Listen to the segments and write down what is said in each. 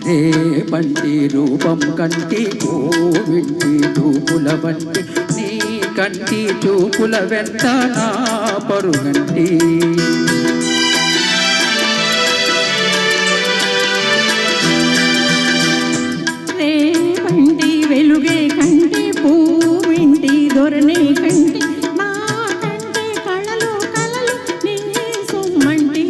రేపంటి రూపం కంటి కోవింటి చూపుల వంటి నీ కంటి చూపుల వెంట నా పరుగంటి రేపంటి వెలుగే కంటి పూవింటి దొరనే కంటి నా కంటి కళలు కళలు నీ సొమ్మంటి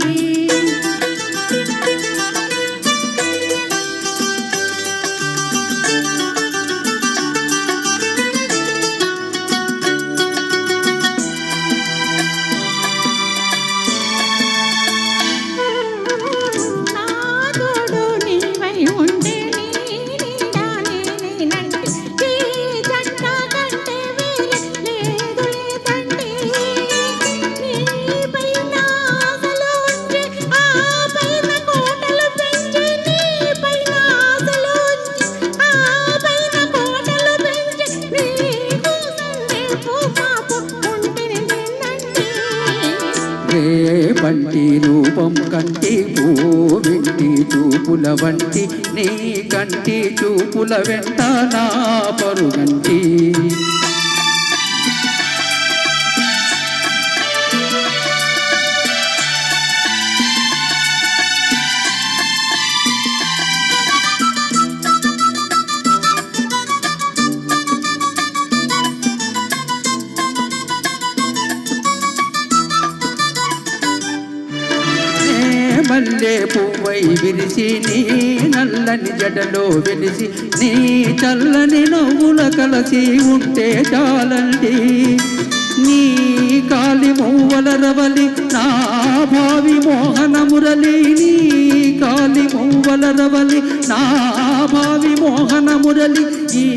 రేపంటి రూపం కంటి పూవింటి చూపుల వంటి నీ కంటి చూపుల వెంట నా పరుగంటి మల్లె పువ్వై విరిసి నీ నల్లని జడలో వెలిసి నీ చల్లని నవ్వుల కలసి ఉంటే చాలండి నీ కాలి మువ్వల రవలి నా భావి మోహన మురళి నీ కాలి మువ్వల రవలి నా భావి మోహన మురళి ఈ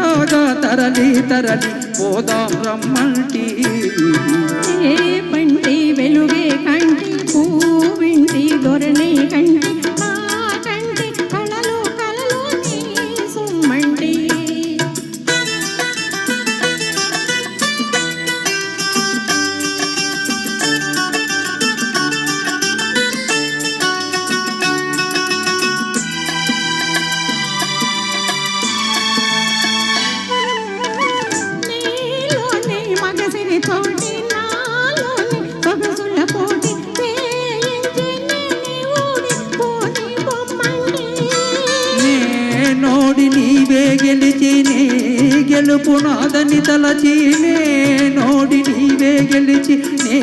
రాగా తరలి తరలి పోదాం రమ్మంటి పంటి వెలుగే కంటి పూవింటి దొరనే కంటి నా కంటి కళలు కళలు నీ సొమ్మంటి నీలోని మగసిరి తోటి నాలోని సొగసుల పోటి నోడి నీవే గెలిచి నీ గెలుపు నాదని తలచి నోడి నీవే గెలిచి నీ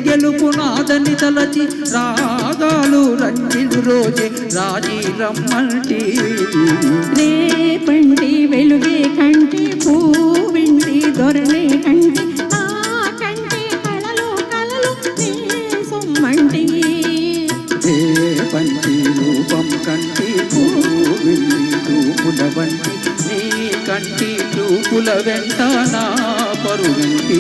గెలుపు నాదని తలచి రాగాలు రంజిలు రోజే రాజీ రమ్మంటి రేపంటి వెలుగే కంటి పూవింటి దొరనే కంటి నా కంటి కళలు కళలు నీ సొమ్మంటి రేపంటి రూపం కంటి పూవింటి చూపుల వంటి నీ కంటి చూపుల వెంట నా పరుగంటి